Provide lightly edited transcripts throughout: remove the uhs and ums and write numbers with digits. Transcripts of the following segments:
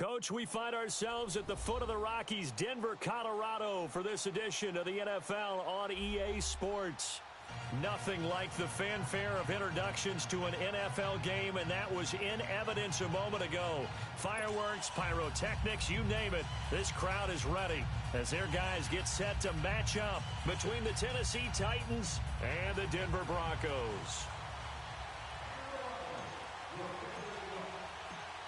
Coach, we find ourselves at the foot of the Rockies, Denver, Colorado, for this edition of the NFL on EA Sports. Nothing like the fanfare of introductions to an NFL game, and that was in evidence a moment ago. Fireworks, pyrotechnics, you name it. This crowd is ready as their guys get set to match up between the Tennessee Titans and the Denver Broncos.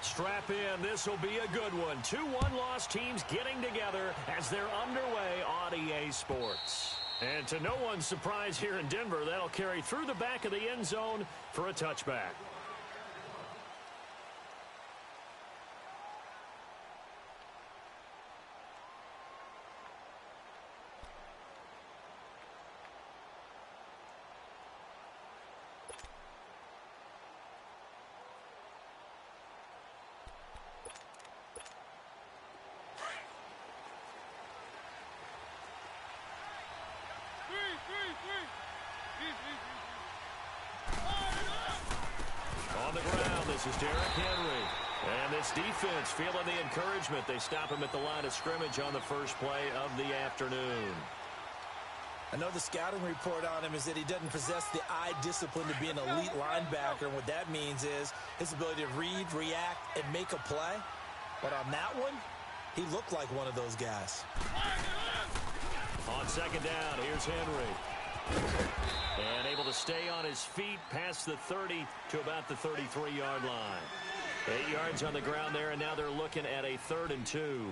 Strap in. This will be a good one. 2 one-loss teams getting together as they're underway on EA Sports. And to no one's surprise here in Denver, that'll carry through the back of the end zone for a touchback. On the ground, this is Derrick Henry. And this defense feeling the encouragement. They stop him at the line of scrimmage on the first play of the afternoon. I know the scouting report on him is that he doesn't possess the eye discipline to be an elite linebacker. And what that means is his ability to read, react, and make a play. But on that one, he looked like one of those guys. On second down, here's Henry. And able to stay on his feet past the 30 to about the 33-yard line. 8 yards on the ground there, and now they're looking at a 3rd and 2.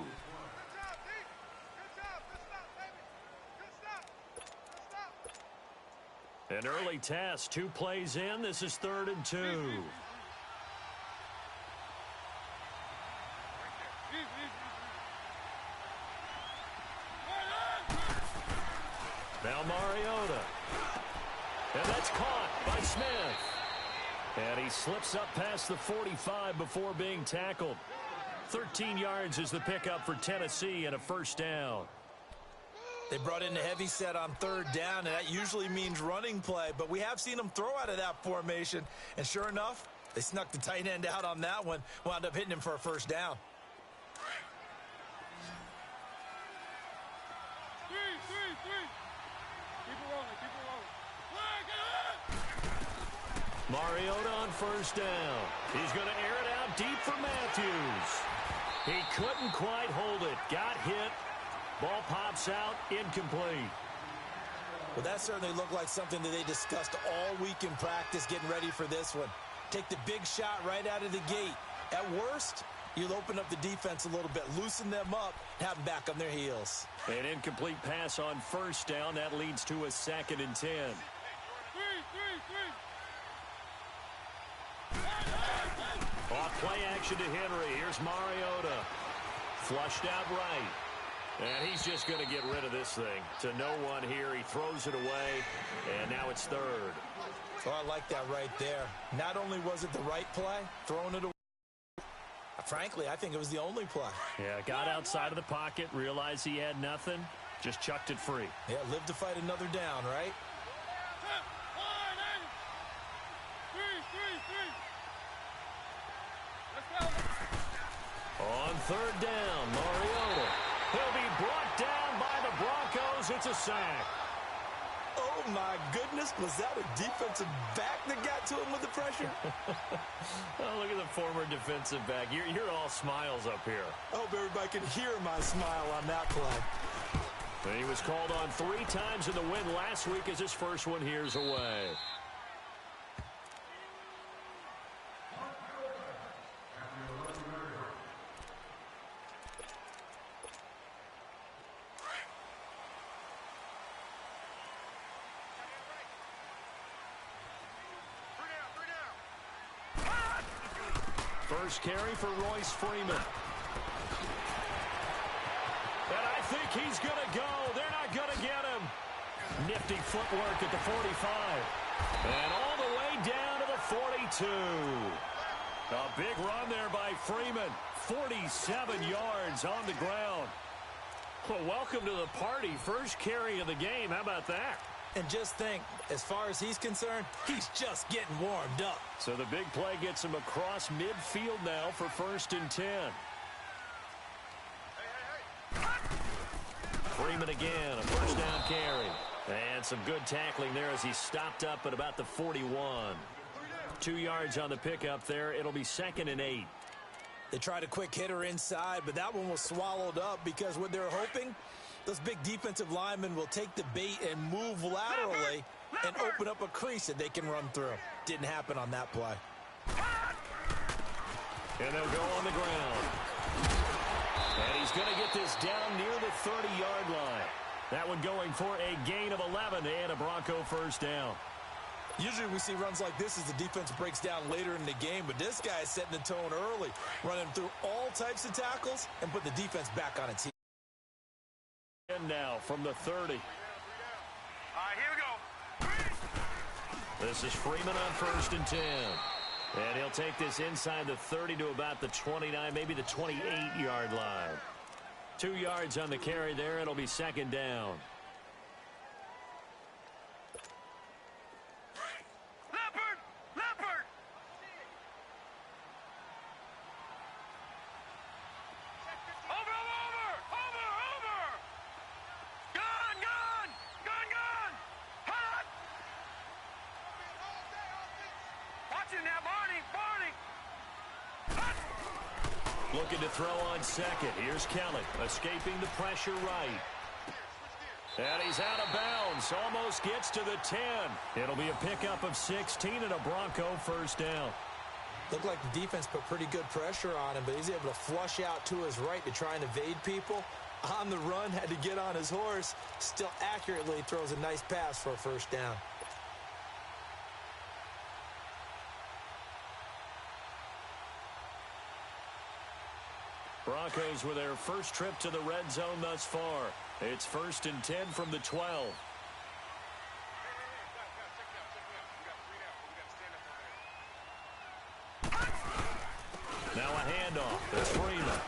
An early test, 2 plays in. This is 3rd and 2. Now Mariota. And that's caught by Smith. And he slips up past the 45 before being tackled. 13 yards is the pickup for Tennessee and a first down. They brought in the heavy set on 3rd down, and that usually means running play. But we have seen them throw out of that formation. And sure enough, they snuck the tight end out on that one. Wound up hitting him for a first down. Mariota on first down. He's going to air it out deep for Matthews. He couldn't quite hold it. Got hit. Ball pops out. Incomplete. Well, that certainly looked like something that they discussed all week in practice getting ready for this one. Take the big shot right out of the gate. At worst, you'll open up the defense a little bit, loosen them up, have them back on their heels. An incomplete pass on first down. That leads to a 2nd and 10. Off play action to Henry. Here's Mariota. Flushed out right. And he's just going to get rid of this thing. To no one here. He throws it away. And now it's 3rd. Oh, I like that right there. Not only was it the right play, throwing it away. Frankly, I think it was the only play. Yeah, got outside of the pocket, realized he had nothing, just chucked it free. Yeah, live to fight another down, right? On 3rd down, Mariota. He'll be brought down by the Broncos. It's a sack. Oh, my goodness. Was that a defensive back that got to him with the pressure? Oh, look at the former defensive back. You're all smiles up here. I hope everybody can hear my smile on that play. And he was called on 3 times in the win last week as his first one here's away. First carry for Royce Freeman. And I think he's going to go. They're not going to get him. Nifty footwork at the 45. And all the way down to the 42. A big run there by Freeman. 47 yards on the ground. Well, welcome to the party. First carry of the game. How about that? And just think, as far as he's concerned, he's just getting warmed up. So the big play gets him across midfield now for 1st and 10. Freeman again, a first down carry. And some good tackling there as he stopped up at about the 41. 2 yards on the pickup there. It'll be 2nd and 8. They tried a quick hitter inside, but that one was swallowed up because what they're hoping, those big defensive linemen will take the bait and move laterally and open up a crease that they can run through. Didn't happen on that play. And they'll go on the ground. And he's going to get this down near the 30-yard line. That one going for a gain of 11 and a Bronco first down. Usually we see runs like this as the defense breaks down later in the game, but this guy is setting the tone early, running through all types of tackles and put the defense back on its heels. And now from the 30. All right, here we go. This is Freeman on 1st and 10. And he'll take this inside the 30 to about the 29, maybe the 28-yard line. 2 yards on the carry there. It'll be 2nd down. Leopard! Over! Gone! Hot! Watch it now, Barney! Hot! Looking to throw on 2nd. Here's Kelly, escaping the pressure right. And he's out of bounds. Almost gets to the 10. It'll be a pickup of 16 and a Bronco first down. Looked like the defense put pretty good pressure on him, but he's able to flush out to his right to try and evade people. On the run, had to get on his horse. Still accurately throws a nice pass for a first down. Broncos with their first trip to the red zone thus far. It's 1st and 10 from the 12. Now a handoff. It's Freeman.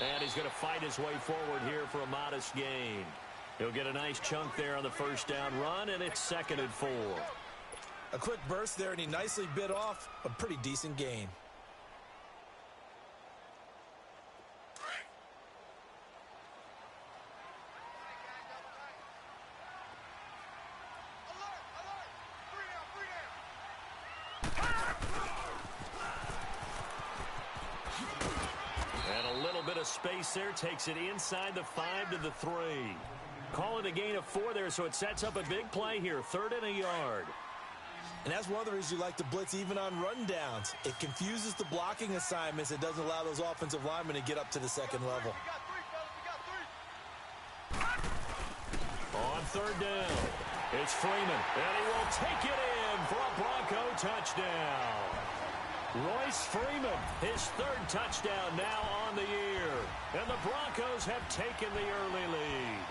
And he's going to fight his way forward here for a modest gain. He'll get a nice chunk there on the first down run, and it's 2nd and 4. A quick burst there, and he nicely bit off a pretty decent gain. Space there, takes it inside the 5 to the 3. Calling a gain of 4 there, so it sets up a big play here. 3rd and a yard. And that's one of the reasons you like to blitz even on rundowns. It confuses the blocking assignments. It doesn't allow those offensive linemen to get up to the 2nd level. On 3rd down, it's Freeman, and he will take it in for a Bronco touchdown. Royce Freeman, his 3rd touchdown now on the year. And the Broncos have taken the early lead.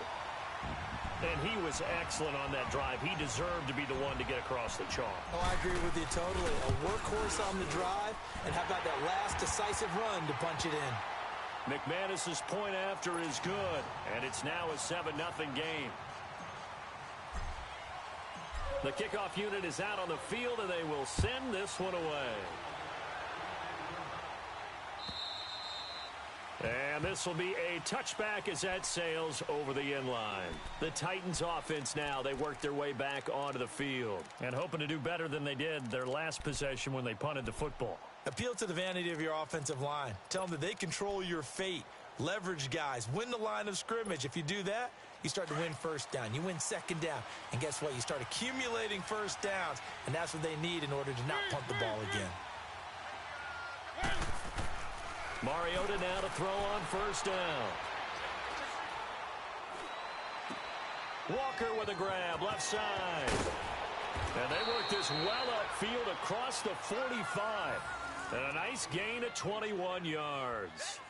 And he was excellent on that drive. He deserved to be the one to get across the chalk. Oh, I agree with you totally. A workhorse on the drive, and how about that last decisive run to punch it in? McManus's point after is good, and it's now a 7-0 game. The kickoff unit is out on the field, and they will send this one away. And this will be a touchback as that sails over the end line. The Titans offense now, they work their way back onto the field and hoping to do better than they did their last possession when they punted the football. Appeal to the vanity of your offensive line. Tell them that they control your fate. Leverage guys. Win the line of scrimmage. If you do that, you start to win first down. You win 2nd down. And guess what? You start accumulating first downs. And that's what they need in order to not punt the ball again. Mariota now to throw on 1st down. Walker with a grab, left side. And they work this well upfield across the 45. And a nice gain of 21 yards.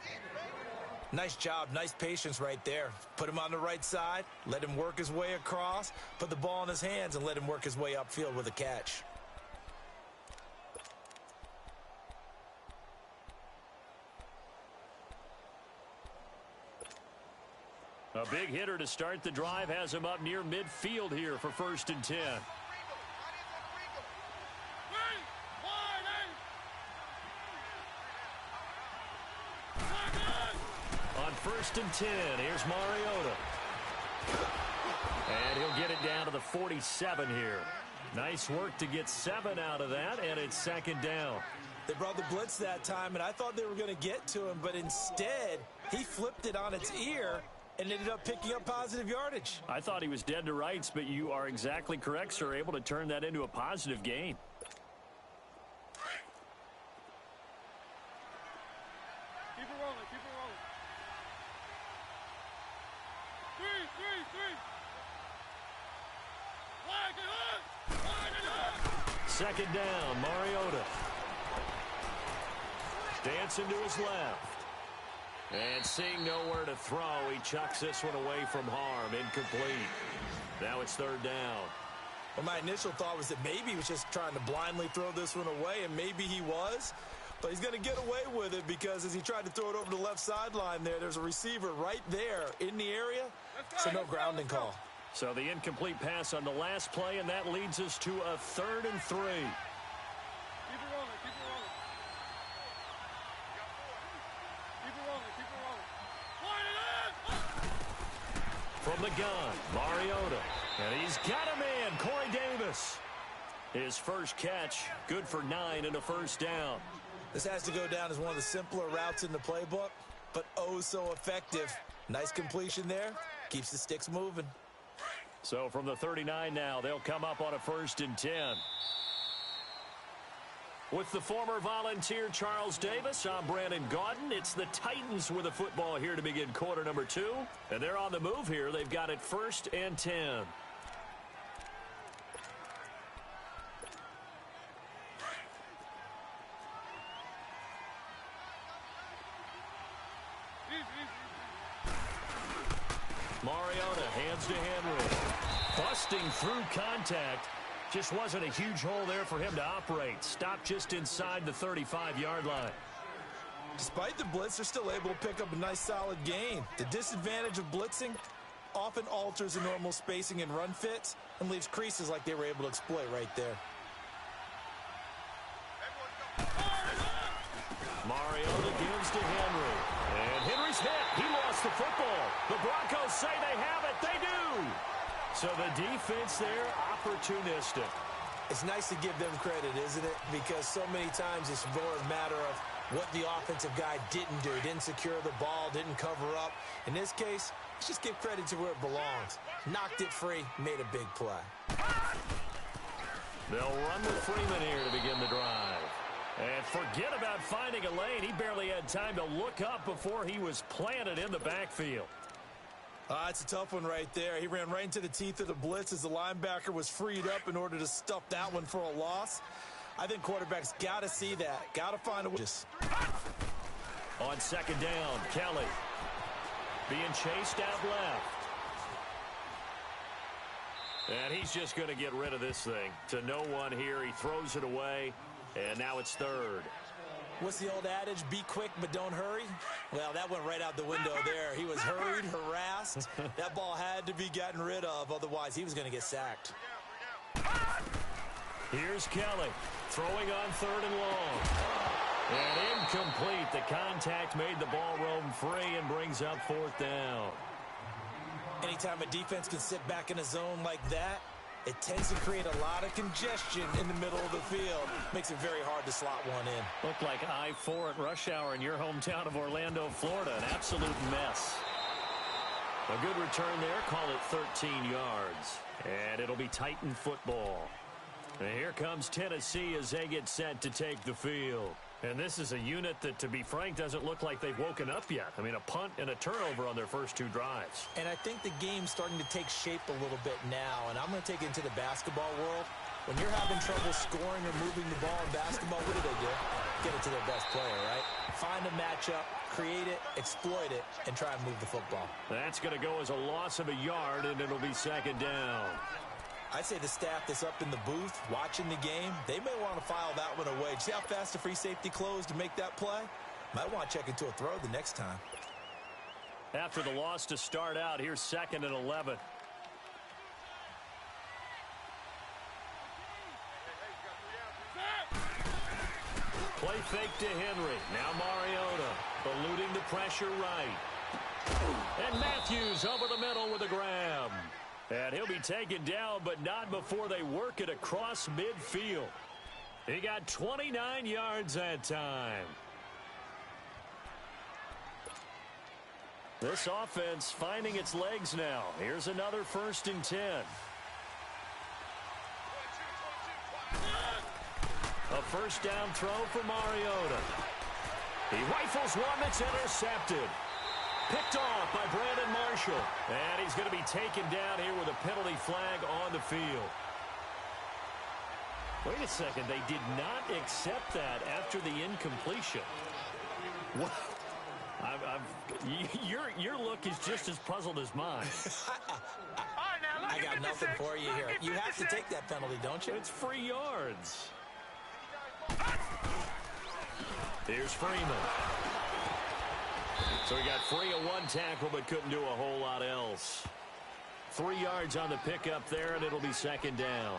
Nice job, nice patience right there. Put him on the right side, let him work his way across, put the ball in his hands, and let him work his way upfield with a catch. A big hitter to start the drive has him up near midfield here for 1st and 10. On On 1st and 10, here's Mariota. And he'll get it down to the 47 here. Nice work to get 7 out of that, and it's 2nd down. They brought the blitz that time, and I thought they were going to get to him, but instead, he flipped it on its ear and ended up picking up positive yardage. I thought he was dead to rights, but you are exactly correct, sir. Able to turn that into a positive gain. Keep it rolling, keep it rolling. 3. Line it up! Line it up! 2nd down, Mariota. Dancing to his left. And seeing nowhere to throw, he chucks this one away from harm. Incomplete. Now it's 3rd down. Well, my initial thought was that maybe he was just trying to blindly throw this one away, and maybe he was. But he's going to get away with it because as he tried to throw it over the left sideline there's a receiver right there in the area, so no grounding call. So the incomplete pass on the last play, and that leads us to a 3rd and 3. Keep it rolling, keep it rolling. Keep it rolling, keep it rolling. Line it up! From the gun, Mariota. And he's got a man, Corey Davis. His first catch, good for 9 and a 1st down. This has to go down as one of the simpler routes in the playbook, but oh so effective. Nice completion there. Keeps the sticks moving. So from the 39 now, they'll come up on a 1st and 10. With the former Volunteer Charles Davis, I'm Brandon Gaudin. It's the Titans with the football here to begin quarter number 2. And they're on the move here. They've got it 1st and 10. Mariota hands to Henry. Busting through contact. Just wasn't a huge hole there for him to operate. Stopped just inside the 35-yard line. Despite the blitz, they're still able to pick up a nice solid gain. The disadvantage of blitzing often alters the normal spacing and run fits and leaves creases like they were able to exploit right there. Mariota gives to Henry. And Henry's hit. He lost the football. The Broncos say they have it. They do. So the defense there, opportunistic. It's nice to give them credit, isn't it? Because so many times it's more a matter of what the offensive guy didn't do. He didn't secure the ball, didn't cover up. In this case, let's just give credit to where it belongs. Knocked it free, made a big play. They'll run with Freeman here to begin the drive. And forget about finding a lane. He barely had time to look up before he was planted in the backfield. It's a tough one right there. He ran right into the teeth of the blitz as the linebacker was freed up in order to stuff that one for a loss. I think quarterbacks got to see that. Got to find a way. On 2nd down, Kelly being chased out left. And he's just going to get rid of this thing. To no one here. He throws it away. And now it's 3rd. What's the old adage? Be quick, but don't hurry. Well, that went right out the window there. He was hurried, harassed. That ball had to be gotten rid of. Otherwise, he was going to get sacked. Here's Kelly throwing on 3rd and long. And incomplete. The contact made the ball roam free and brings up 4th down. Anytime a defense can sit back in a zone like that, it tends to create a lot of congestion in the middle of the field. Makes it very hard to slot one in. Looked like I-4 at rush hour in your hometown of Orlando, Florida. An absolute mess. A good return there. Call it 13 yards. And it'll be Titan football. And here comes Tennessee as they get set to take the field. And this is a unit that, to be frank, doesn't look like they've woken up yet. I mean, a punt and a turnover on their first 2 drives. And I think the game's starting to take shape a little bit now. And I'm going to take it into the basketball world. When you're having trouble scoring or moving the ball in basketball, what do? Get it to their best player, right? Find a matchup, create it, exploit it, and try and move the football. That's going to go as a loss of a yard, and it'll be 2nd down. I'd say the staff that's up in the booth watching the game, they may want to file that one away. See how fast the free safety closed to make that play? Might want to check into a throw the next time. After the loss to start out, here's 2nd and 11. Play fake to Henry. Now Mariota eluding the pressure right. And Matthews over the middle with a grab. And he'll be taken down, but not before they work it across midfield. He got 29 yards that time. This offense finding its legs now. Here's another 1st and 10. A first down throw for Mariota. He rifles one that's intercepted. Picked off by Brandon Marshall. And he's going to be taken down here with a penalty flag on the field. Wait a second. They did not accept that after the incompletion. What? Your look is just as puzzled as mine. I got nothing for you here. You have to take that penalty, don't you? It's free yards. Here's Freeman. So he got free of one tackle, but couldn't do a whole lot else. 3 yards on the pickup there, and it'll be 2nd down.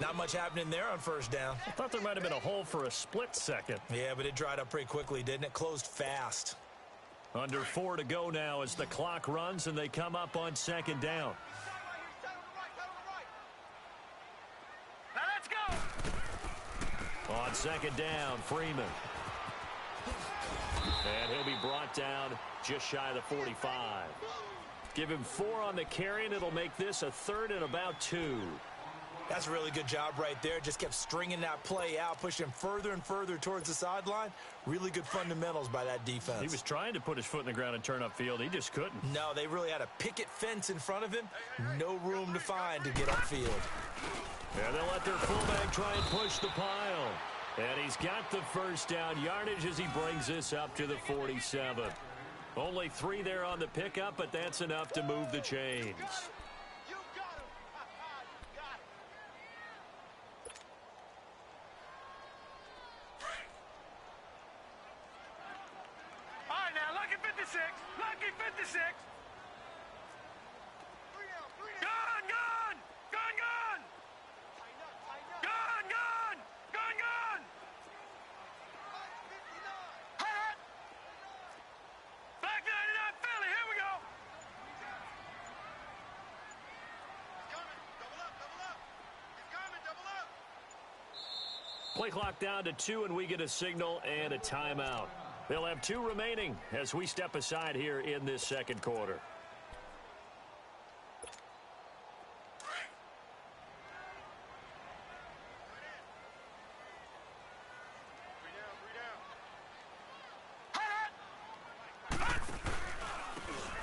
Not much happening there on 1st down. I thought there might have been a hole for a split second. Yeah, but it dried up pretty quickly, didn't it? Closed fast. Under 4 to go now as the clock runs, and they come up on 2nd down. Now let's go. On 2nd down, Freeman. And he'll be brought down just shy of the 45. Give him 4 on the carry, and it'll make this a 3rd and about 2. That's a really good job right there. Just kept stringing that play out, pushing further and further towards the sideline. Really good fundamentals by that defense. He was trying to put his foot in the ground and turn upfield. He just couldn't. No, they really had a picket fence in front of him. No room to find to get upfield. And they'll let their fullback try and push the pile. And he's got the 1st down yardage as he brings this up to the 47. Only 3 there on the pickup, but that's enough to move the chains. Lucky 56. Gone, gone. Gone, gone. Gone, gone. Gone, gone. Hot. Back 99 Philly. Here we go. He's coming. Double up, double up. He's coming, double up. Play clock down to 2, and we get a signal and a timeout. They'll have 2 remaining as we step aside here in this 2nd quarter.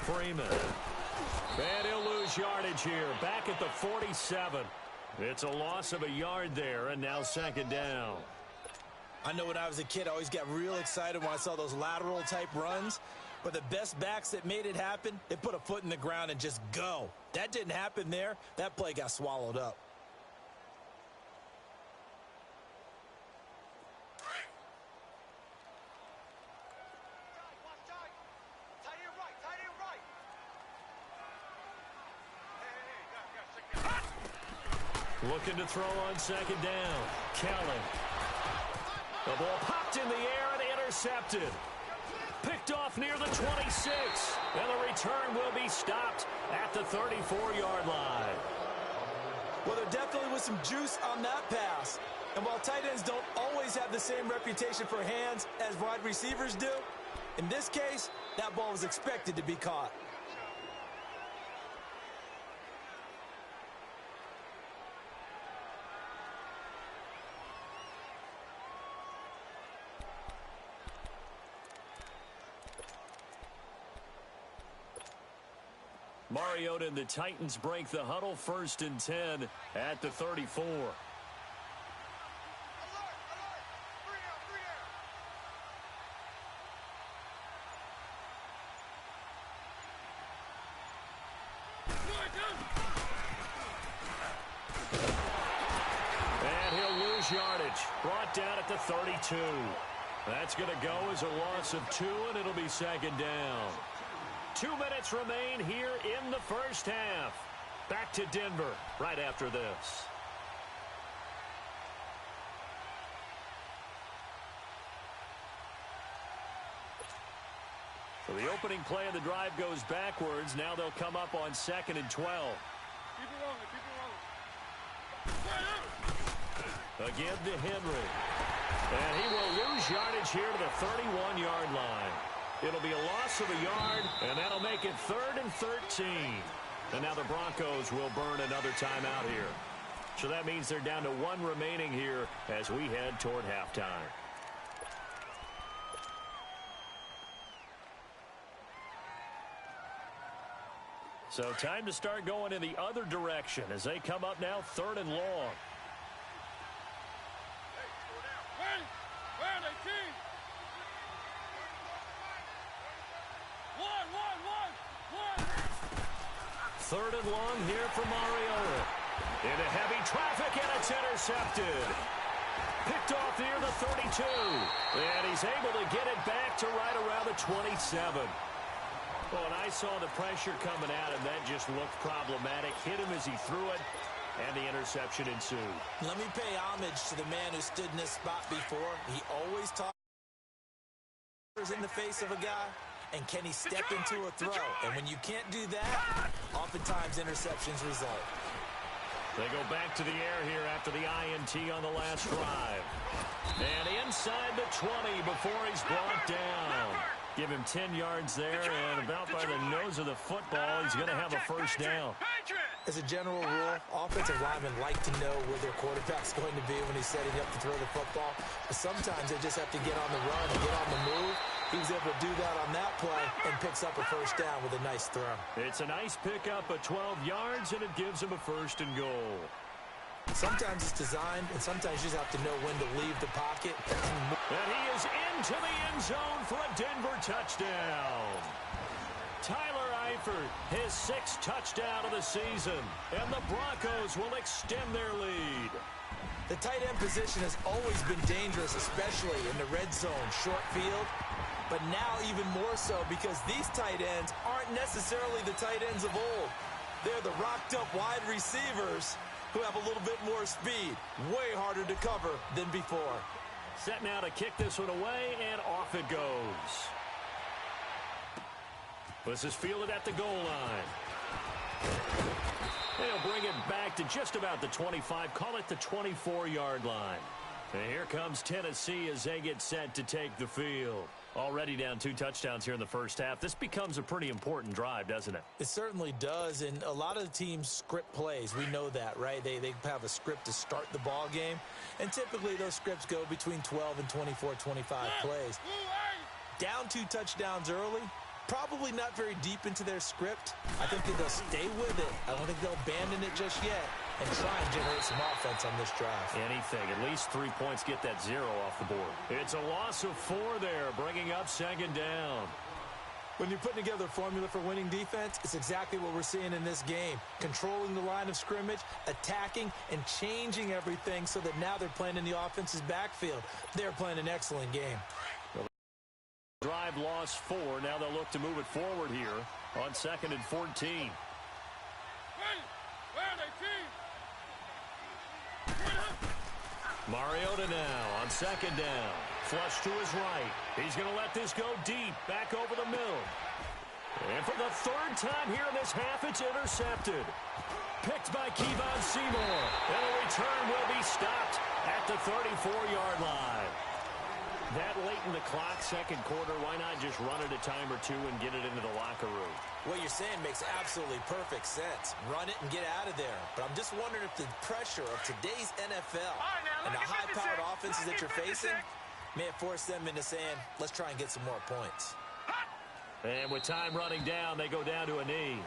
Freeman. And he'll lose yardage here. Back at the 47. It's a loss of a yard there, and now 2nd down. I know when I was a kid, I always got real excited when I saw those lateral-type runs. But the best backs that made it happen, they put a foot in the ground and just go. That didn't happen there. That play got swallowed up. Looking to throw on 2nd down. Kelly. The ball popped in the air and intercepted. Picked off near the 26. And the return will be stopped at the 34-yard line. Well, there definitely was some juice on that pass. And while tight ends don't always have the same reputation for hands as wide receivers do, in this case, that ball was expected to be caught. Mariota and the Titans break the huddle. 1st and 10 at the 34. And he'll lose yardage. Brought down at the 32. That's going to go as a loss of 2, and it'll be 2nd down. 2 minutes remain here in the 1st half. Back to Denver right after this. Well, the opening play of the drive goes backwards. Now they'll come up on 2nd and 12. Keep it rolling, keep it rolling. Again to Henry. And he will lose yardage here to the 31-yard line. It'll be a loss of a yard, and that'll make it 3rd and 13. And now the Broncos will burn another timeout here. So that means they're down to 1 remaining here as we head toward halftime. So time to start going in the other direction as they come up now 3rd and long. Third and long here for Mariota. Into heavy traffic, and it's intercepted. Picked off near the 32. And he's able to get it back to right around the 27. Well, and I saw the pressure coming at him. That just looked problematic. Hit him as he threw it, and the interception ensued. Let me pay homage to the man who stood in this spot before. He always talks in the face of a guy. And can he step into a throw? And when you can't do that, oftentimes interceptions result. They go back to the air here after the INT on the last drive. And inside the 20 before he's brought down. Give him 10 yards there, and about by the nose of the football, he's going to have a first down. As a general rule, offensive linemen like to know where their quarterback's going to be when he's setting up to throw the football. But sometimes they just have to get on the run and get on the move. He was able to do that on that play and picks up a first down with a nice throw. It's a nice pickup of 12 yards, and it gives him a 1st and goal. Sometimes it's designed, and sometimes you just have to know when to leave the pocket. And he is into the end zone for a Denver touchdown. Tyler Eifert, his 6th touchdown of the season, and the Broncos will extend their lead. The tight end position has always been dangerous, especially in the red zone, short field. But now even more so because these tight ends aren't necessarily the tight ends of old. They're the rocked-up wide receivers who have a little bit more speed. Way harder to cover than before. Set now to kick this one away, and off it goes. This is fielded at the goal line. They'll bring it back to just about the 25. Call it the 24-yard line. And here comes Tennessee as they get set to take the field. Already down 2 touchdowns here in the first half. This becomes a pretty important drive, doesn't it? It certainly does, and a lot of the teams script plays. We know that, right? They have a script to start the ball game, and typically those scripts go between 12 and 24, 25 plays. Down 2 touchdowns early, probably not very deep into their script. I think that they'll stay with it. I don't think they'll abandon it just yet and try and generate some offense on this drive. Anything. At least 3 points, get that 0 off the board. It's a loss of 4 there, bringing up 2nd down. When you're putting together a formula for winning defense, it's exactly what we're seeing in this game. Controlling the line of scrimmage, attacking, and changing everything so that now they're playing in the offense's backfield. They're playing an excellent game. Drive loss 4. Now they'll look to move it forward here on 2nd and 14. Mariota now on 2nd down. Flush to his right. He's going to let this go deep. Back over the middle. And for the 3rd time here in this half, it's intercepted. Picked by Kevon Seymour. And the return will be stopped at the 34-yard line. That late in the clock, 2nd quarter, why not just run it a time or 2 and get it into the locker room? What you're saying makes absolutely perfect sense. Run it and get out of there. But I'm just wondering if the pressure of today's NFL and the high-powered offenses that you're facing may have forced them into saying, let's try and get some more points. And with time running down, they go down to a knee.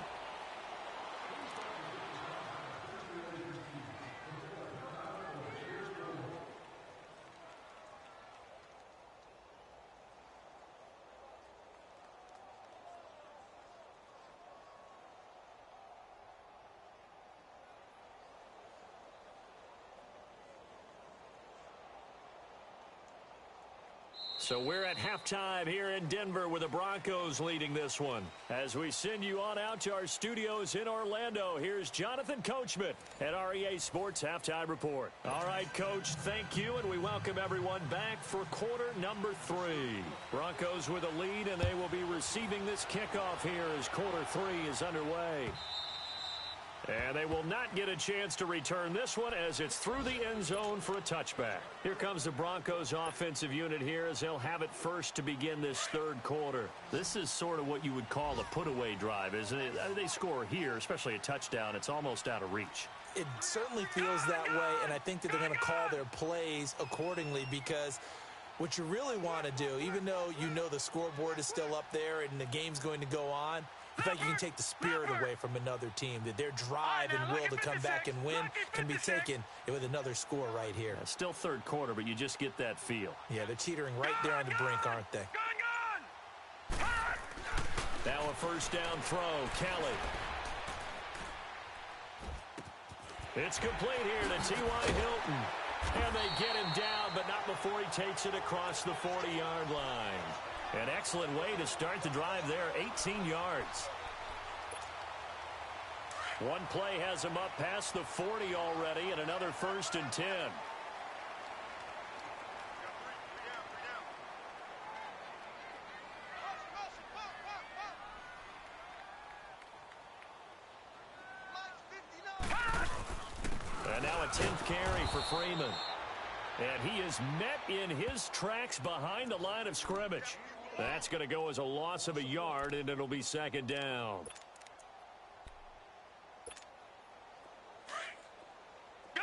So we're at halftime here in Denver with the Broncos leading this one. As we send you on out to our studios in Orlando, here's Jonathan Coachman at REA Sports Halftime Report. All right, Coach, thank you, and we welcome everyone back for quarter number 3. Broncos with a lead, and they will be receiving this kickoff here as quarter 3 is underway. And they will not get a chance to return this one as it's through the end zone for a touchback. Here comes the Broncos offensive unit here as they'll have it first to begin this third quarter. This is sort of what you would call a put-away drive, isn't it? They score here, especially a touchdown. It's almost out of reach. It certainly feels that way, and I think that they're going to call their plays accordingly because what you really want to do, even though you know the scoreboard is still up there and the game's going to go on, in fact, you can take the spirit away from another team, that their drive and will to come back and win can be taken with another score right here. It's still third quarter, but you just get that feel. Yeah, they're teetering right there on the brink, aren't they? Now a first down throw, Kelly. It's complete here to T.Y. Hilton. And they get him down, but not before he takes it across the 40-yard line. An excellent way to start the drive there, 18 yards. One play has him up past the 40 already, and another first and 10. And now a 10th carry for Freeman. And he is met in his tracks behind the line of scrimmage. That's going to go as a loss of a yard, and it'll be second down. Gun!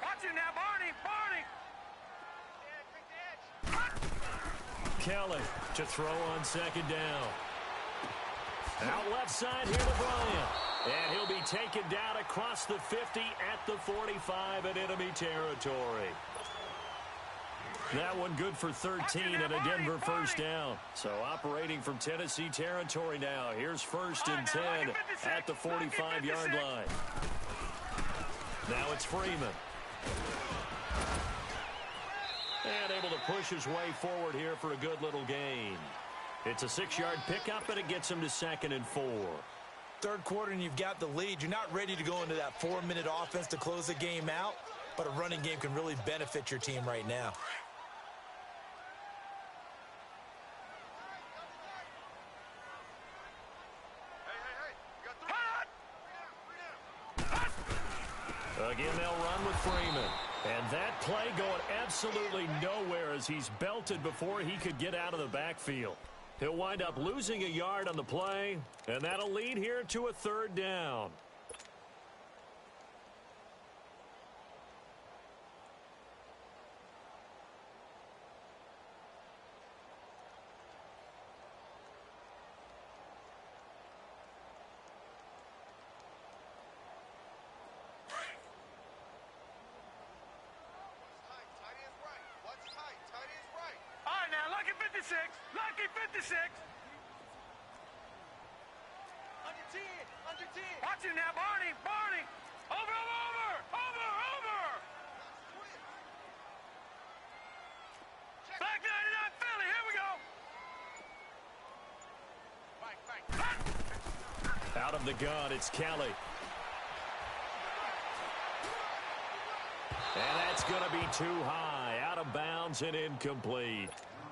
Watch him now, Barney! Kelly to throw on second down. Out left side here to Bryant. And he'll be taken down across the 50 at the 45 in enemy territory. That one good for 13 and a Denver first down. So operating from Tennessee territory now. Here's first and 10 at the 45-yard line. Now it's Freeman. And able to push his way forward here for a good little gain. It's a 6-yard pickup, and it gets him to 2nd and 4. Third quarter and you've got the lead. You're not ready to go into that 4-minute offense to close the game out, but a running game can really benefit your team right now. Again, they'll run with Freeman. And that play going absolutely nowhere as he's belted before he could get out of the backfield. He'll wind up losing a yard on the play, and that'll lead here to a third down. Lucky 56. Under 10. Watch him now, Barney. Over. Back 99 Philly, here we go. Out of the gun, it's Kelly. And that's going to be too high, out of bounds and incomplete.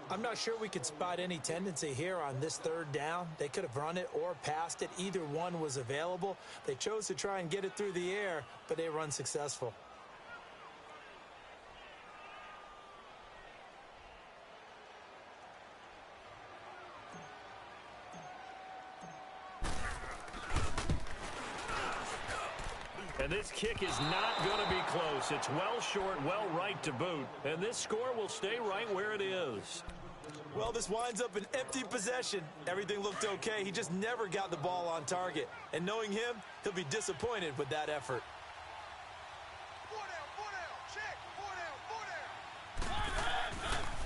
I'm not sure we could spot any tendency here on this third down. They could have run it or passed it. Either one was available. They chose to try and get it through the air, but they were unsuccessful. And this kick is not going to be close. It's well short, well right to boot. And this score will stay right where it is. Well, this winds up an empty possession. Everything looked okay. He just never got the ball on target. And knowing him, he'll be disappointed with that effort.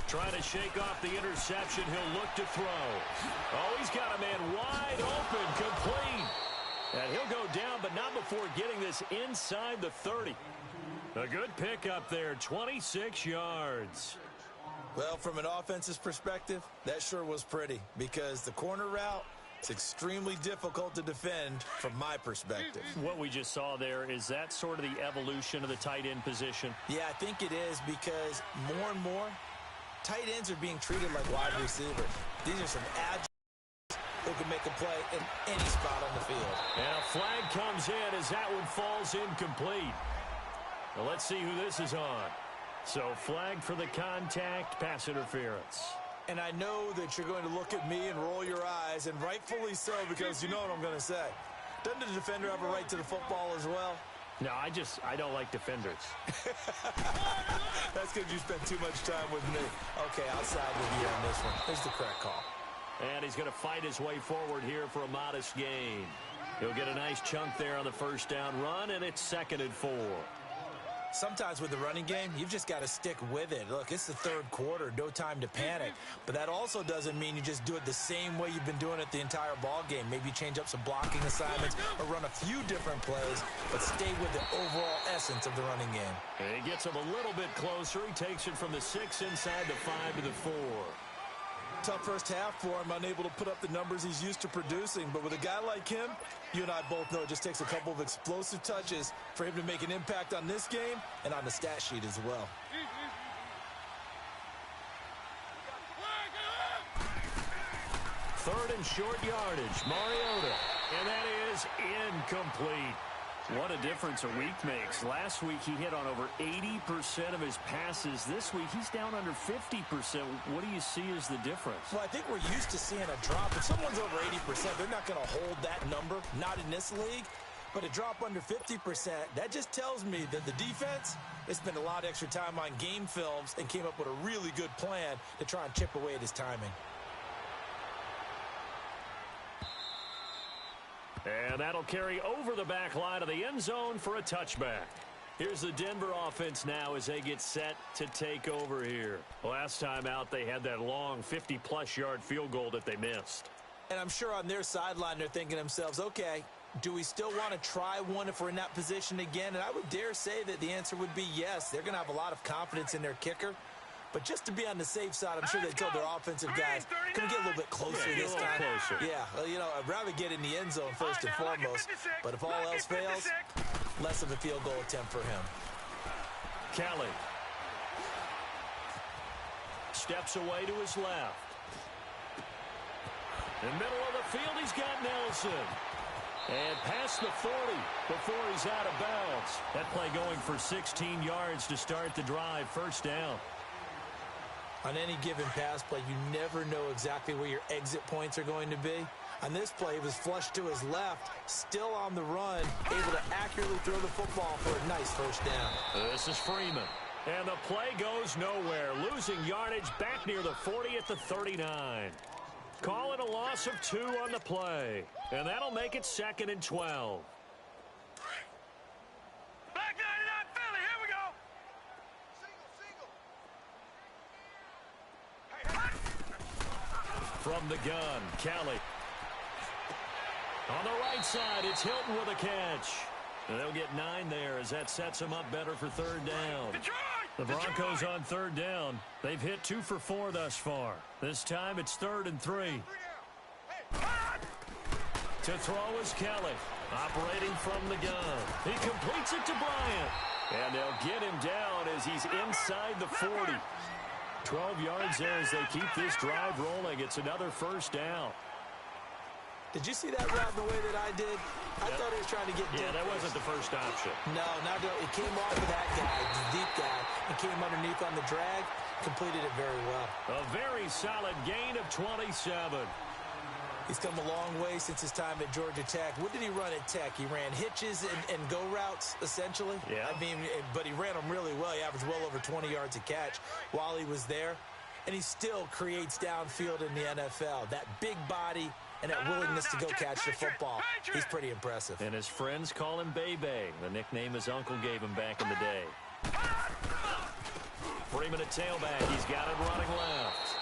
Trying to shake off the interception. He'll look to throw. Oh, he's got a man wide open, complete. And he'll go down, but not before getting this inside the 30. A good pickup there, 26 yards. Well, from an offensive perspective, that sure was pretty because the corner route It's extremely difficult to defend from my perspective. What we just saw there, is that sort of the evolution of the tight end position? Yeah, I think it is, because more and more, tight ends are being treated like wide receivers. These are some agile who can make a play in any spot on the field. And a flag comes in as that one falls incomplete. Well, let's see who this is on. So flag for the contact, pass interference. And I know that you're going to look at me and roll your eyes, and rightfully so, because you know what I'm going to say. Doesn't the defender have a right to the football as well? No, I don't like defenders. That's because you spent too much time with me. Okay, I'll side with you on this one. Here's the correct call. And he's going to fight his way forward here for a modest gain. He'll get a nice chunk there on the first down run, and it's 2nd and 4. Sometimes with the running game, you've just got to stick with it. Look, it's the third quarter, no time to panic. But that also doesn't mean you just do it the same way you've been doing it the entire ball game. Maybe change up some blocking assignments or run a few different plays, but stay with the overall essence of the running game. And he gets him a little bit closer. He takes it from the 6 inside the 5 to the 4. Tough first half for him, unable to put up the numbers he's used to producing. But with a guy like him, you and I both know it just takes a couple of explosive touches for him to make an impact on this game and on the stat sheet as well. 3rd and short yardage, Mariota. And that is incomplete. What a difference a week makes. Last week he hit on over 80% of his passes. This week he's down under 50%. What do you see as the difference? Well, I think we're used to seeing a drop. If someone's over 80%, they're not going to hold that number, not in this league. But a drop under 50%, that just tells me that the defense, they spent a lot of extra time on game films and came up with a really good plan to try and chip away at his timing. And that'll carry over the back line of the end zone for a touchback. Here's the Denver offense now as they get set to take over here. Last time out, they had that long 50-plus yard field goal that they missed. And I'm sure on their sideline they're thinking to themselves, okay, do we still want to try one if we're in that position again? And I would dare say that the answer would be yes. They're going to have a lot of confidence in their kicker. But just to be on the safe side, I'm sure they told their offensive guys, can we get a little bit closer this time? Yeah, well, you know, I'd rather get in the end zone first and foremost. But if all else fails, less of a field goal attempt for him. Kelly steps away to his left. In the middle of the field, he's got Nelson. And past the 40 before he's out of bounds. That play going for 16 yards to start the drive, first down. On any given pass play, you never know exactly where your exit points are going to be. On this play, he was flushed to his left, still on the run, able to accurately throw the football for a nice first down. This is Freeman. And the play goes nowhere. Losing yardage back near the 40 at the 39. Call it a loss of 2 on the play. And that'll make it 2nd and 12. Back 99 Philly, here we go. From the gun, Kelly. On the right side, it's Hilton with a catch. And they'll get 9 there as that sets them up better for 3rd down. The Broncos on 3rd down. They've hit 2 for 4 thus far. This time it's 3rd and 3. To throw is Kelly, operating from the gun. He completes it to Bryant. And they'll get him down as he's inside the 40. 12 yards there as they keep this drive rolling. It's another first down. Did you see that route the way that I did? I thought he was trying to get deep. Yeah, that wasn't the first option. No, it came off of that guy, the deep guy, and came underneath on the drag, completed it very well. A very solid gain of 27. He's come a long way since his time at Georgia Tech. What did he run at Tech? He ran hitches and go routes, essentially. Yeah. I mean, but he ran them really well. He averaged well over 20 yards a catch while he was there. And he still creates downfield in the NFL. That big body and that willingness to go catch the football. He's pretty impressive. And his friends call him Bebe, the nickname his uncle gave him back in the day. Freeman at tailback. He's got it running left.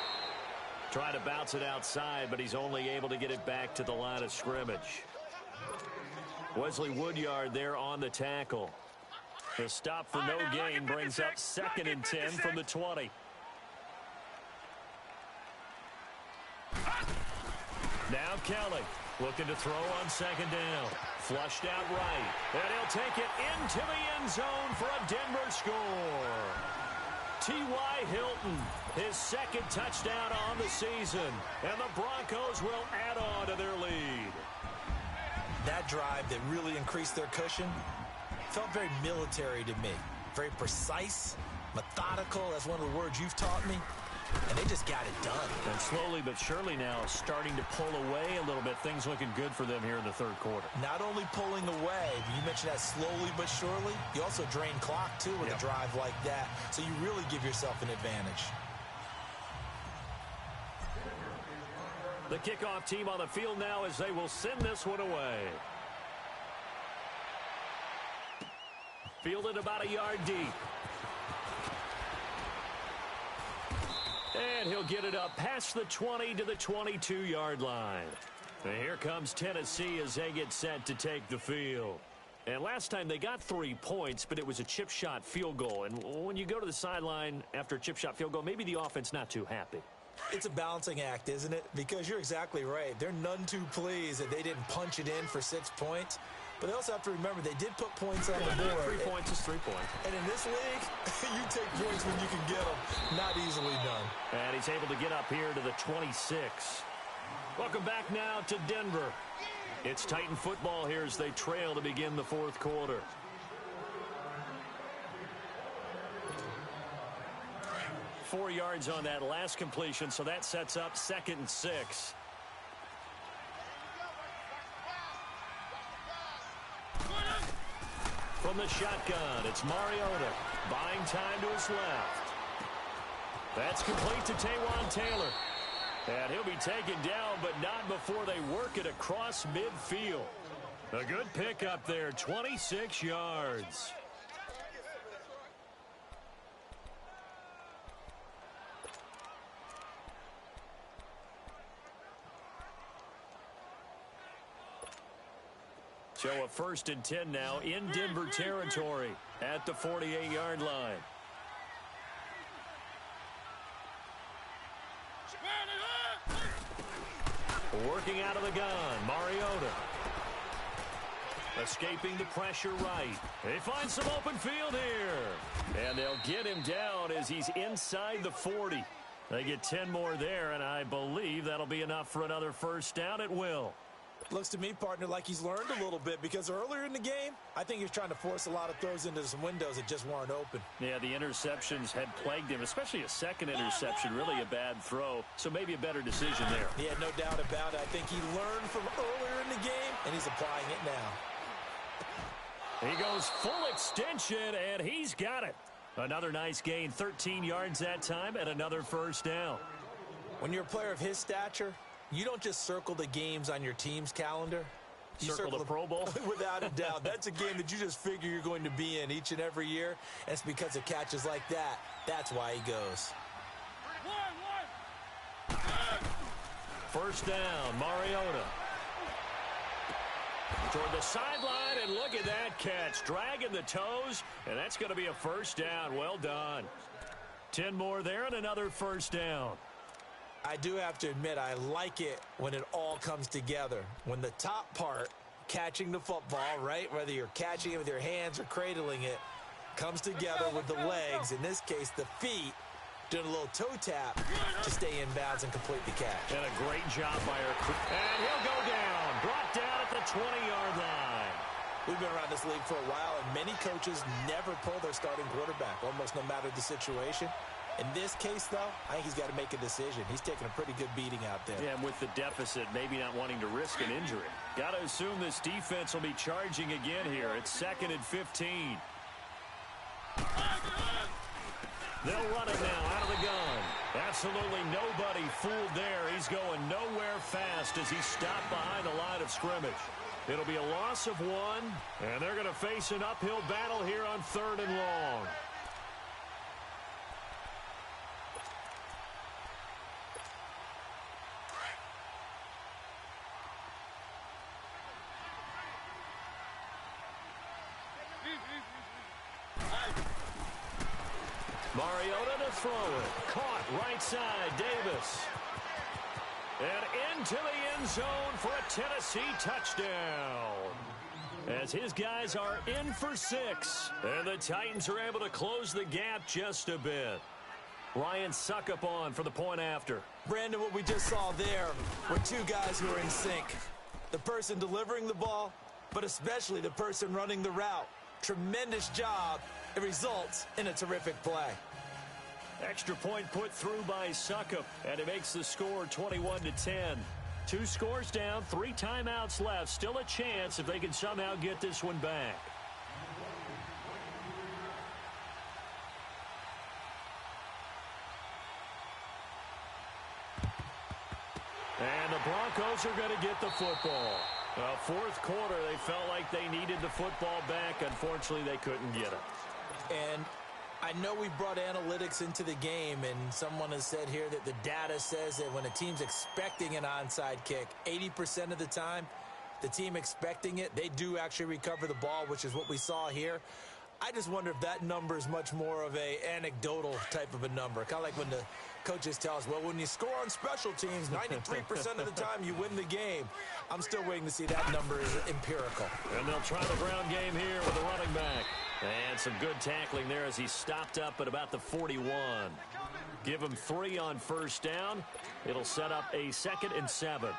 Trying to bounce it outside, but he's only able to get it back to the line of scrimmage. Wesley Woodyard there on the tackle. The stop for no gain brings up 2nd and 10 from the 20. Now Kelly looking to throw on second down. Flushed out right. And he'll take it into the end zone for a Denver score. T.Y. Hilton, his second touchdown on the season. And the Broncos will add on to their lead. That drive that really increased their cushion felt very military to me. Very precise, methodical. That's one of the words you've taught me. And they just got it done. And slowly but surely now starting to pull away a little bit. Things looking good for them here in the third quarter. Not only pulling away, you mentioned that slowly but surely. You also drain clock, too, with a drive like that. So you really give yourself an advantage. The kickoff team on the field now as they will send this one away. Fielded about a yard deep. And he'll get it up past the 20 to the 22-yard line. And here comes Tennessee as they get set to take the field. And last time they got 3 points, but it was a chip shot field goal. And when you go to the sideline after a chip shot field goal, maybe the offense not too happy. It's a balancing act, isn't it? Because you're exactly right. They're none too pleased that they didn't punch it in for 6 points. But they also have to remember they did put points on the board. 3 points is 3 points. And in this league, you take points when you can get them. Not easily done. And he's able to get up here to the 26. Welcome back now to Denver. It's Titan football here as they trail to begin the fourth quarter. Four yards on that last completion, so that sets up 2nd and 6. From the shotgun, it's Mariota. Buying time to his left. That's complete to Taywan Taylor. And he'll be taken down, but not before they work it across midfield. A good pick up there, 26 yards. So a 1st and 10 now in Denver territory at the 48-yard line. Working out of the gun, Mariota. Escaping the pressure right. They find some open field here. And they'll get him down as he's inside the 40. They get 10 more there, and I believe that'll be enough for another first down at will. Looks to me, partner, like he's learned a little bit because earlier in the game, I think he was trying to force a lot of throws into some windows that just weren't open. Yeah, the interceptions had plagued him, especially a second interception, really a bad throw. So maybe a better decision there. Yeah, no doubt about it. I think he learned from earlier in the game, and he's applying it now. He goes full extension, and he's got it. Another nice gain, 13 yards that time, and another first down. When you're a player of his stature, you don't just circle the games on your team's calendar. You circle the Pro Bowl? Without a doubt. That's a game that you just figure you're going to be in each and every year. And it's because of catches like that. That's why he goes. First down, Mariota. Toward the sideline, and look at that catch. Dragging the toes, and that's going to be a first down. Well done. 10 more there and another first down. I do have to admit, I like it when it all comes together. When the top part, catching the football, right, whether you're catching it with your hands or cradling it, comes together with the legs, in this case the feet, doing a little toe tap to stay in bounds and complete the catch. And a great job by her. And he'll go down, brought down at the 20-yard line. We've been around this league for a while, and many coaches never pull their starting quarterback, almost no matter the situation. In this case, though, I think he's got to make a decision. He's taking a pretty good beating out there. Yeah, and with the deficit, maybe not wanting to risk an injury. Got to assume this defense will be charging again here. It's 2nd and 15. They'll run it now out of the gun. Absolutely nobody fooled there. He's going nowhere fast as he's stopped behind the line of scrimmage. It'll be a loss of 1, and they're going to face an uphill battle here on 3rd and long. Mariota to throw it. Caught right side, Davis. And into the end zone for a Tennessee touchdown. As his guys are in for 6. And the Titans are able to close the gap just a bit. Ryan Suckup on for the point after. Brandon, what we just saw there were two guys who are in sync. The person delivering the ball, but especially the person running the route. Tremendous job. It results in a terrific play. Extra point put through by Suckup, and it makes the score 21-10. 2 scores down, 3 timeouts left. Still a chance if they can somehow get this one back. And the Broncos are going to get the football. Fourth quarter, they felt like they needed the football back. Unfortunately, they couldn't get it. And I know we brought analytics into the game, and someone has said here that the data says that when a team's expecting an onside kick, 80% of the time, the team expecting it, they do actually recover the ball, which is what we saw here. I just wonder if that number is much more of a anecdotal type of a number. Kind of like when the coaches tell us, well, when you score on special teams, 93% of the time you win the game. I'm still waiting to see that number is empirical. And they'll try the ground game here with a running back. And some good tackling there as he stopped up at about the 41. Give him 3 on first down. It'll set up a 2nd and 7.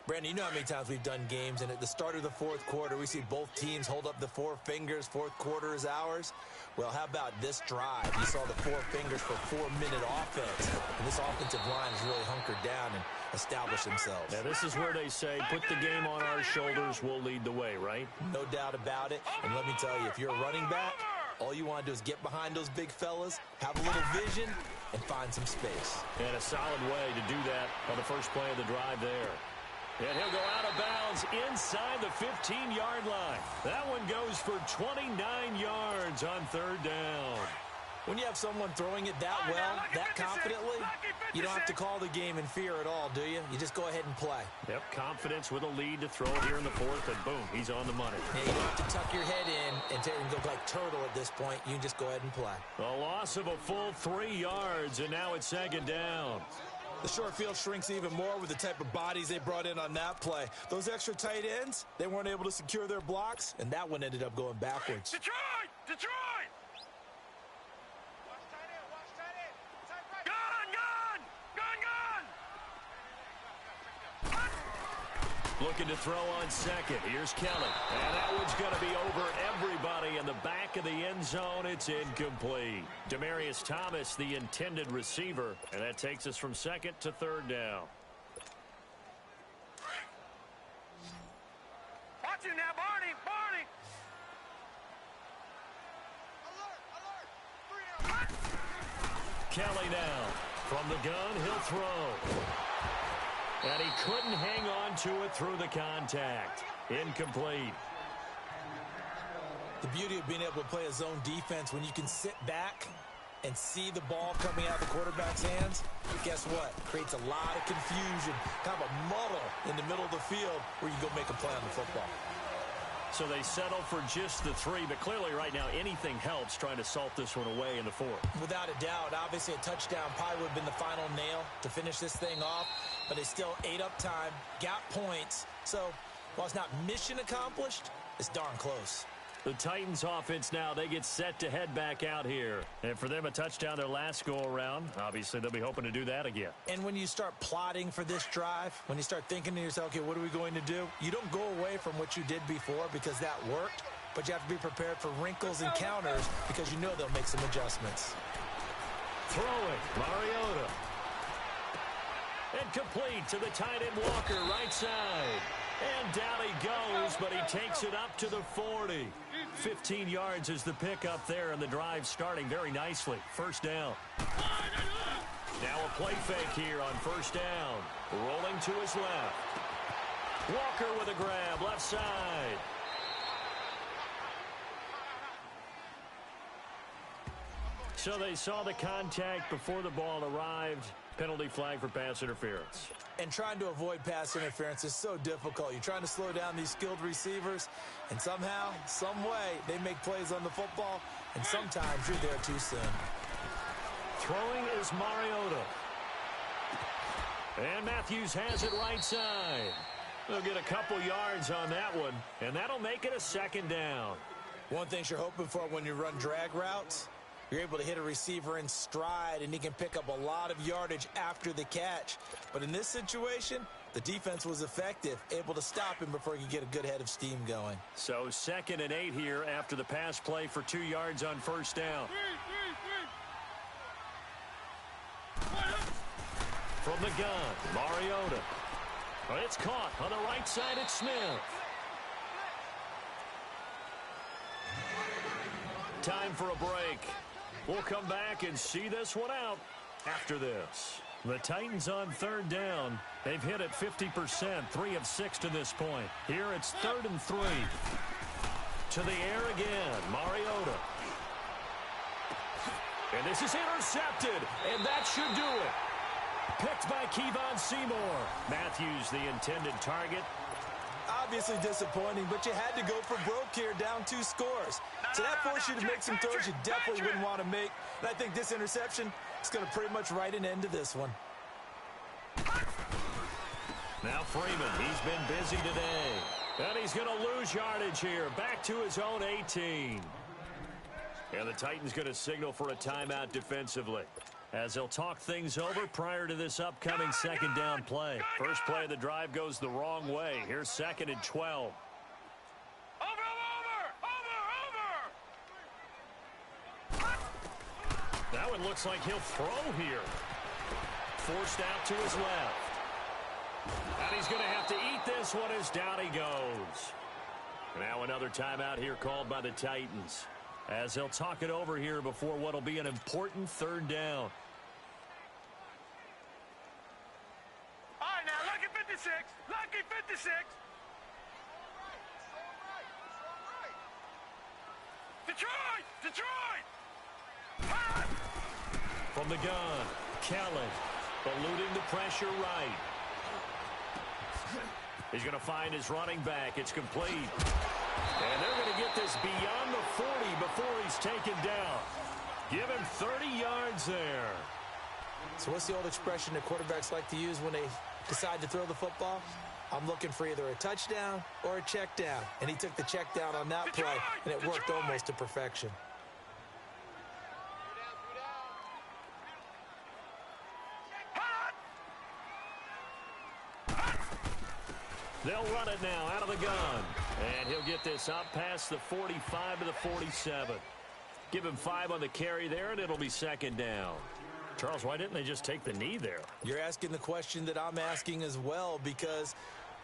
Brandon, you know how many times we've done games, and at the start of the fourth quarter, we see both teams hold up the 4 fingers. Fourth quarter is ours. Well, how about this drive? You saw the 4 fingers for 4-minute offense. And this offensive line has really hunkered down and established themselves. Now, this is where they say, put the game on our shoulders, we'll lead the way, right? No doubt about it. And let me tell you, if you're a running back, all you want to do is get behind those big fellas, have a little vision, and find some space. And a solid way to do that on the first play of the drive there. And he'll go out of bounds inside the 15-yard line. That one goes for 29 yards on 3rd down. When you have someone throwing it that well, that confidently, you don't have to call the game in fear at all, do you? You just go ahead and play. Yep, confidence with a lead to throw it here in the 4th, and boom, he's on the money. Yeah, you don't have to tuck your head in and go like turtle at this point. You can just go ahead and play. A loss of a full 3 yards, and now it's 2nd down. The short field shrinks even more with the type of bodies they brought in on that play. Those extra tight ends, they weren't able to secure their blocks, and that one ended up going backwards. Detroit! Detroit! Looking to throw on 2nd. Here's Kelly. And that one's going to be over everybody in the back of the end zone. It's incomplete. Demaryius Thomas, the intended receiver. And that takes us from 2nd to 3rd down. Watch him now, Barney! Barney! Alert! Alert! Kelly now. From the gun, he'll throw. And he couldn't hang on to it through the contact. Incomplete. The beauty of being able to play a zone defense when you can sit back and see the ball coming out of the quarterback's hands, guess what? Creates a lot of confusion, kind of a muddle in the middle of the field where you go make a play on the football. So they settle for just the 3, but clearly right now anything helps trying to salt this one away in the 4th. Without a doubt, obviously a touchdown probably would have been the final nail to finish this thing off, but they still ate up time, got points. So while it's not mission accomplished, it's darn close. The Titans offense now, they get set to head back out here. And for them, a touchdown their last go-around. Obviously, they'll be hoping to do that again. And when you start plotting for this drive, when you start thinking to yourself, okay, what are we going to do? You don't go away from what you did before because that worked, but you have to be prepared for wrinkles and counters because you know they'll make some adjustments. Throwing, Mariota. And complete to the tight end Walker, right side. And down he goes, but he takes it up to the 40. 15 yards is the pickup there, and the drive starting very nicely. First down. Now a play fake here on first down. Rolling to his left. Walker with a grab, left side. So they saw the contact before the ball arrived. Penalty flag for pass interference. And trying to avoid pass interference is so difficult. You're trying to slow down these skilled receivers, and somehow, some way, they make plays on the football, and sometimes you're there too soon. Throwing is Mariota. And Matthews has it right side. They'll get a couple yards on that one, and that'll make it a second down. One thing you're hoping for when you run drag routes, you're able to hit a receiver in stride, and he can pick up a lot of yardage after the catch. But in this situation, the defense was effective, able to stop him before he could get a good head of steam going. So 2nd and 8 here after the pass play for 2 yards on first down. From the gun, Mariota. Oh, it's caught on the right side at Smith. Time for a break. We'll come back and see this one out after this. The Titans on 3rd down. They've hit it 50%, 3 of 6 to this point. Here it's 3rd and 3. To the air again, Mariota. And this is intercepted, and that should do it. Picked by Kevon Seymour. Matthews, the intended target. Obviously disappointing, but you had to go for broke here, down 2 scores. So that forced you to make some throws you definitely wouldn't want to make. And I think this interception is going to pretty much write an end to this one. Now Freeman, he's been busy today. And he's going to lose yardage here, back to his own 18. And the Titans going to signal for a timeout defensively, as they'll talk things over prior to this upcoming 2nd down play. First play of the drive goes the wrong way. Here's 2nd and 12. That one looks like he'll throw here. Forced out to his left. And he's going to have to eat this one as down he goes. Now another timeout here called by the Titans, as they'll talk it over here before what will be an important 3rd down. All right, now, lucky 56. Lucky 56. Detroit! Detroit! From the gun, Kellen, eluding the pressure right. He's going to find his running back. It's complete. And they're going to get this beyond the 40 before he's taken down. Give him 30 yards there. So what's the old expression that quarterbacks like to use when they decide to throw the football? I'm looking for either a touchdown or a check down. And he took the check down on that play, and it worked almost to perfection. They'll run it now out of the gun. And he'll get this up past the 45 to the 47. Give him 5 on the carry there, and it'll be 2nd down. Charles, why didn't they just take the knee there? You're asking the question that I'm asking as well, because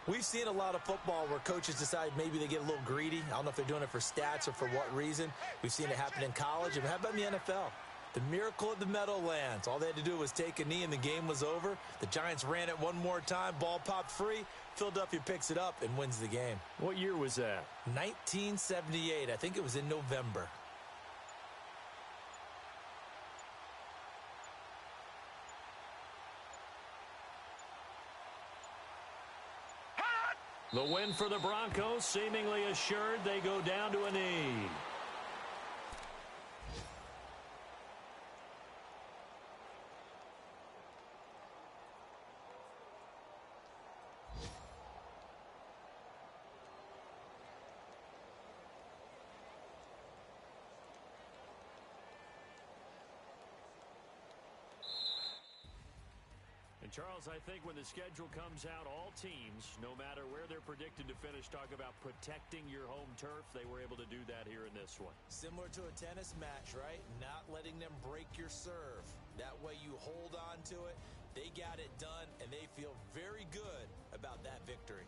we've seen a lot of football where coaches decide maybe they get a little greedy. I don't know if they're doing it for stats or for what reason. We've seen it happen in college. And how about in the NFL? The miracle of the Meadowlands. All they had to do was take a knee and the game was over. The Giants ran it one more time. Ball popped free. Philadelphia picks it up and wins the game. What year was that? 1978. I think it was in November. The win for the Broncos, seemingly assured. They go down to a knee. Charles, I think when the schedule comes out, all teams, no matter where they're predicted to finish, talk about protecting your home turf. They were able to do that here in this one. Similar to a tennis match, right? Not letting them break your serve. That way you hold on to it. They got it done, and they feel very good about that victory.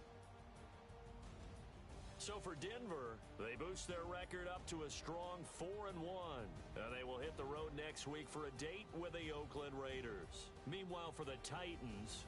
So for Denver, they boost their record up to a strong 4-1. And they will hit the road next week for a date with the Oakland Raiders. Meanwhile, for the Titans,